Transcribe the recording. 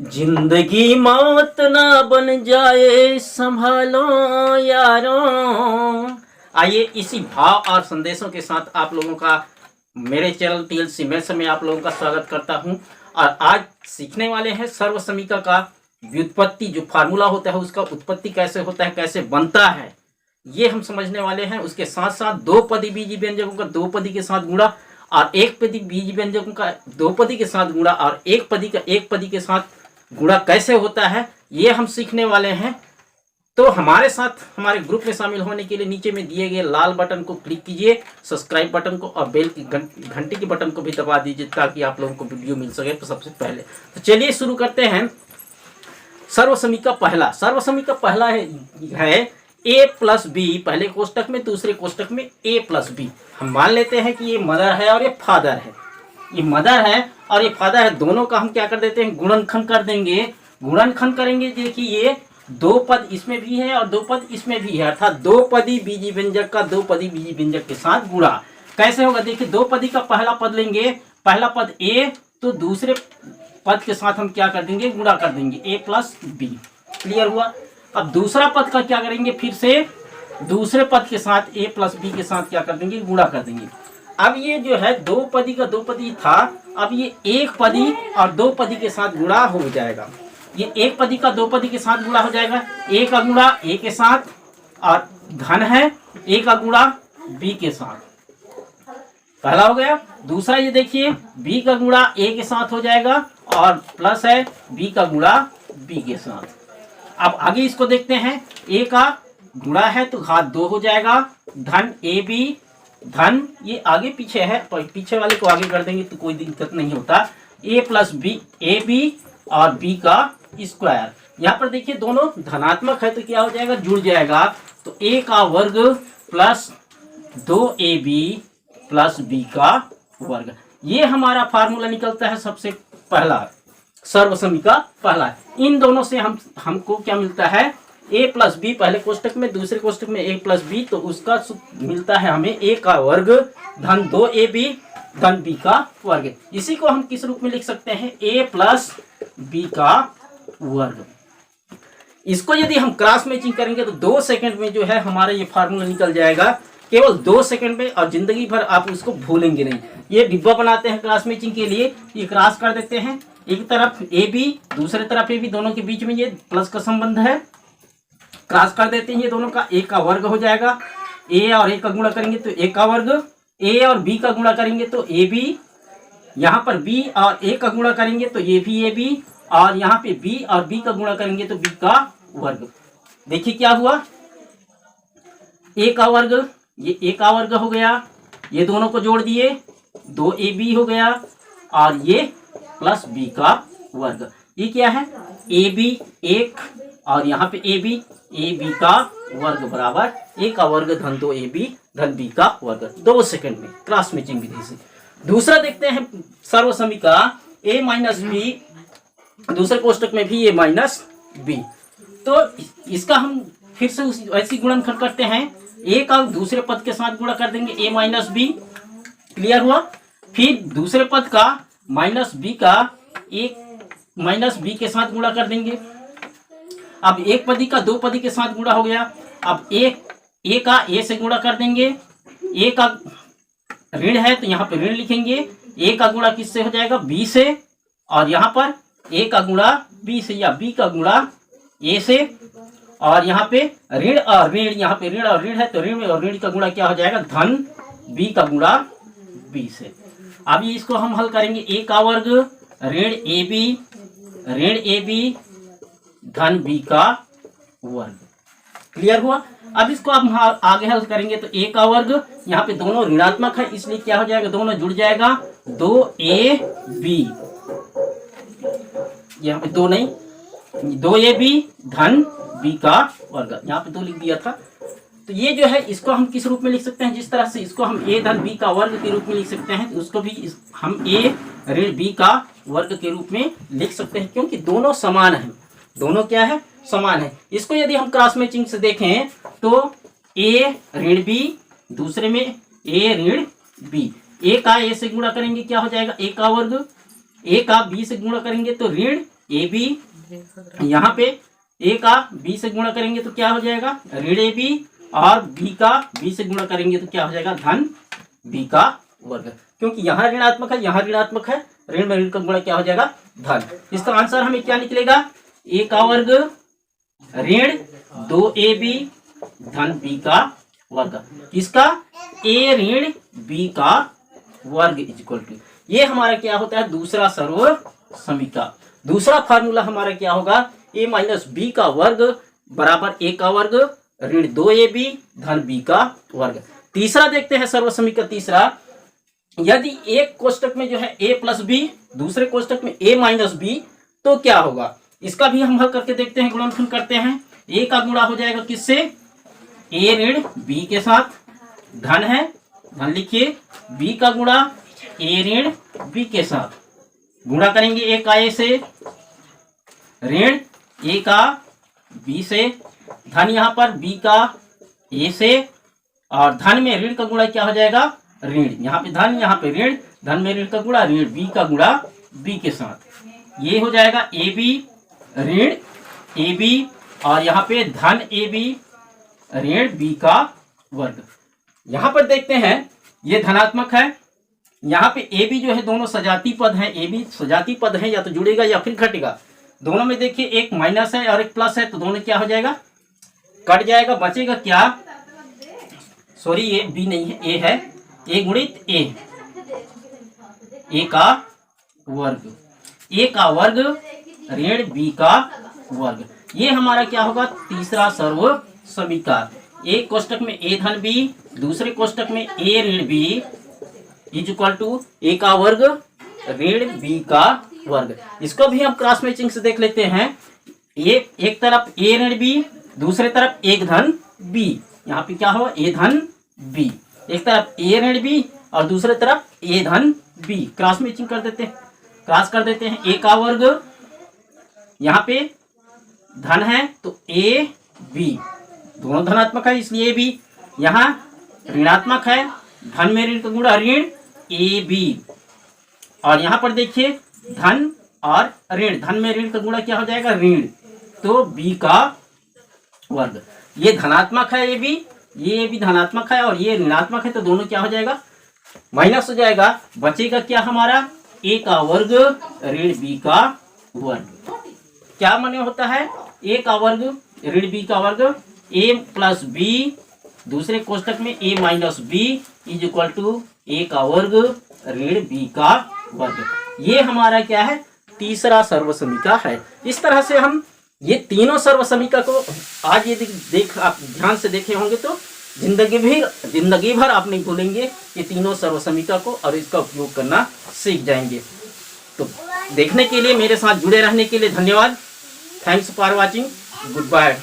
जिंदगी मौत ना बन जाए संभालो यारों। आइए इसी भाव और संदेशों के साथ आप लोगों का मेरे चैनल टीएलसी मैथ्स में आप लोगों का स्वागत करता हूं। और आज सीखने वाले हैं सर्वसमीका का व्युत्पत्ति, जो फार्मूला होता है उसका उत्पत्ति कैसे होता है, कैसे बनता है, ये हम समझने वाले हैं। उसके साथ साथ दो पदी बीजी व्यंजकों का दो पदी के साथ गुणा और एक पदी बीजी व्यंजकों का दो पदी के साथ गुणा और एक पदी का एक पदी के साथ गुणा कैसे होता है, ये हम सीखने वाले हैं। तो हमारे साथ हमारे ग्रुप में शामिल होने के लिए नीचे में दिए गए लाल बटन को क्लिक कीजिए, सब्सक्राइब बटन को और बेल की घंटी के बटन को भी दबा दीजिए ताकि आप लोगों को वीडियो मिल सके तो सबसे पहले। तो चलिए शुरू करते हैं। सर्वसमीका पहला है a प्लस बी, पहले कोष्टक में, दूसरे कोष्टक में a प्लस बी। हम मान लेते हैं कि ये मदर है और ये फादर है, ये मदर है और ये फादर है। दोनों का हम क्या कर देते हैं, गुणनखंड कर देंगे। गुणनखंड करेंगे, देखिए ये दो पद इसमें भी है और दो पद इसमें भी है, अर्थात दो पदी बीजी व्यंजक का दो पदी बीजी व्यंजक के साथ गुणा कैसे होगा। देखिए दो पदी का पहला पद लेंगे, पहला पद a, तो दूसरे पद के साथ हम क्या कर देंगे, गुणा कर देंगे, a प्लस बी। क्लियर हुआ। अब दूसरा पद का क्या करेंगे, फिर से दूसरे पद के साथ a प्लस बी के साथ क्या कर देंगे, गुणा कर देंगे। अब ये जो है दो पदी का दो पदी था, अब ये एक पदी और दो पदी के साथ गुणा हो जाएगा। ये एक पदी का दो पदी के साथ गुणा हो जाएगा, ए का गुणा ए के साथ और धन है ए का गुणा बी के साथ, पहला हो गया। दूसरा ये देखिए बी का गुणा ए के साथ हो जाएगा और प्लस है बी का गुणा बी के साथ। अब आगे इसको देखते हैं, ए का गुणा है तो घात दो हो जाएगा, धन ए बी, धन ये आगे पीछे है, पीछे वाले को आगे कर देंगे तो कोई दिक्कत नहीं होता, a plus B, A B और b का स्क्वायर। यहाँ पर देखिए दोनों धनात्मक है तो क्या हो जाएगा, जुड़ जाएगा। तो a का वर्ग प्लस 2ab प्लस b का वर्ग, ये हमारा फार्मूला निकलता है सबसे पहला, सर्वसमीका पहला। इन दोनों से हमको क्या मिलता है, a प्लस बी, पहले कोष्टक में दूसरे कोष्टक में a प्लस बी, तो उसका मिलता है हमें a का वर्ग धन 2ab धन b का वर्ग। इसी को हम किस रूप में लिख सकते हैं, a प्लस b का वर्ग। इसको यदि हम क्रॉस मैचिंग करेंगे तो 2 सेकंड में जो है हमारा ये फार्मूला निकल जाएगा, केवल 2 सेकंड में, और जिंदगी भर आप उसको भूलेंगे नहीं। ये डिब्बा बनाते हैं क्रॉस मैचिंग के लिए, ये क्रॉस कर देते हैं, एक तरफ ए बी दूसरे तरफ ए बी, दोनों के बीच में ये प्लस का संबंध है, क्रॉस कर देते हैं, ये दोनों का ए का वर्ग हो जाएगा। ए और ए का गुणा करेंगे तो ए का वर्ग, ए और बी का गुणा करेंगे तो ए बी, यहाँ पर बी और ए का गुणा करेंगे तो ये भी ए बी, और यहाँ पे बी और बी का गुणा करेंगे तो बी का वर्ग। देखिए क्या हुआ, ए का वर्ग, ये ए का वर्ग हो गया, ये दोनों को जोड़ दिए 2ab हो गया, और ये प्लस बी का वर्ग। ये क्या है, ए बी एक और यहाँ पे ए बी का वर्ग बराबर ए का वर्ग धन 2ab धन बी का वर्ग। 2 सेकंड में क्रॉस मैचिंग विधि से। दूसरा देखते हैं सर्वसमीका a माइनस बी, दूसरे कोष्टक में भी a माइनस बी। तो इसका हम फिर से ऐसी गुणनखंड करते हैं, a का दूसरे पद के साथ गुणा कर देंगे a माइनस बी। क्लियर हुआ। फिर दूसरे पद का माइनस बी का एक माइनस बी के साथ गुणा कर देंगे। अब एक पदी का दो पदी के साथ गुणा हो गया। अब ए का ए से गुणा कर देंगे, ए का ऋण है तो यहाँ पे ऋण लिखेंगे, ए का गुणा किससे हो जाएगा, बी से, और यहाँ पर ए का गुणा बी से या बी का गुणा ए से, और यहाँ पे ऋण और ऋण, यहाँ पे ऋण और ऋण है तो ऋण और ऋण का गुणा क्या हो जाएगा, धन बी का गुणा बी से। अब इसको हम हल करेंगे, ए का वर्ग ऋण ए बी धन बी का वर्ग। क्लियर हुआ। अब इसको हम आगे हल करेंगे तो ए का वर्ग, यहाँ पे दोनों ऋणात्मक है इसलिए क्या हो जाएगा, दोनों जुड़ जाएगा 2ab, यहाँ पे 2 नहीं 2ab धन बी का वर्ग, यहाँ पे 2 लिख दिया था। तो ये जो है इसको हम किस रूप में लिख सकते हैं, जिस तरह से इसको हम a धन बी का वर्ग के रूप में लिख सकते हैं, उसको भी हम a ऋण b का वर्ग के रूप में लिख सकते हैं, क्योंकि दोनों समान हैं, दोनों क्या है, समान है। इसको यदि हम क्रॉस मैचिंग से देखें तो a ऋण b, दूसरे में a ऋण b, a का a से गुणा करेंगे क्या हो जाएगा, a का वर्ग, a का b से गुणा करेंगे तो ऋण ए बी, यहाँ पे ए का बी से गुणा करेंगे तो क्या हो जाएगा ऋण ए बी, और बी का बी से गुणा करेंगे तो क्या हो जाएगा धन बी का वर्ग। क्योंकि यहाँ ऋणात्मक है, यहाँ ऋणात्मक है, ऋण में ऋण का गुणा क्या हो जाएगा धन। इसका आंसर हमें क्या निकलेगा, ए का वर्ग ऋण 2ab धन बी का वर्ग। किसका, ए ऋण बी का वर्ग इक्वल टू, ये हमारा क्या होता है दूसरा सर्व समीका। दूसरा फार्मूला हमारा क्या होगा, ए माइनस बी का वर्ग बराबर ए का वर्ग ऋण 2ab धन बी का वर्ग। तीसरा देखते हैं सर्व समीका तीसरा, यदि एक कोष्टक में जो है a प्लस बी, दूसरे कोष्टक में a माइनस बी, तो क्या होगा, इसका भी हम हल करके देखते हैं, गुणनफल करते हैं। a का गुणा हो जाएगा किससे, a ऋण b के साथ, धन है धन लिखिए, b का गुणा a ऋण b के साथ, गुणा करेंगे a का a से, ऋण a का b से, धन यहाँ पर b का a से, और धन में ऋण का गुणा क्या हो जाएगा ऋण, यहाँ पे धन यहाँ पे ऋण, धन में ऋण का गुणा ऋण b का गुणा b के साथ, ये हो जाएगा ab ऋण ab, और यहाँ पे धन ab ऋण b का वर्ग। यहाँ पर देखते हैं ये धनात्मक है, यहाँ पे ab जो है दोनों सजाती पद हैं, ab सजाती पद है, या तो जुड़ेगा या फिर घटेगा। दोनों में देखिए एक माइनस है और एक प्लस है, तो दोनों क्या हो जाएगा कट जाएगा, बचेगा क्या, सॉरी ये b नहीं है, a है, a गुणित a, a का वर्ग, a का वर्ग ऋण b का वर्ग। ये हमारा क्या होगा तीसरा सर्व समीका। एक कोष्टक में a धन b, दूसरे कोष्टक में a ऋण b is equal to a का वर्ग ऋण b का वर्ग। इसको भी हम क्रॉस मैचिंग से देख लेते हैं, ये एक तरफ a ऋण b, दूसरे तरफ एक धन b, यहाँ पे क्या होगा a धन b, एक तरफ a ऋण b और दूसरे तरफ a धन b, क्रॉस मैचिंग कर देते हैं, क्रॉस कर देते हैं। a का वर्ग यहाँ पे धन है तो a b, दोनों धनात्मक है इसलिए b, यहाँ ऋणात्मक है, धन में ऋण का गुणा ऋण a b, और यहाँ पर देखिए धन और ऋण, धन में ऋण का गुणा क्या हो जाएगा ऋण, तो b का वर्ग। ये धनात्मक है ab, ये भी धनात्मक है और ये ऋणात्मक है, तो दोनों क्या हो जाएगा माइनस हो जाएगा, बचेगा क्या हमारा a का वर्ग ऋण b का वर्ग। क्या माने होता है a का वर्ग ऋण b का वर्ग, a प्लस b, दूसरे कोष्टक में a minus b is equal to a का वर्ग ऋण b का वर्ग। ये हमारा क्या है तीसरा सर्व समीका है। इस तरह से हम ये तीनों सर्व समीका को आज ये देख आप ध्यान से देखे होंगे तो जिंदगी भर आप नहीं भूलेंगे ये तीनों सर्व समीका को, और इसका उपयोग करना सीख जाएंगे। तो देखने के लिए, मेरे साथ जुड़े रहने के लिए धन्यवाद। Thanks for watching, good bye.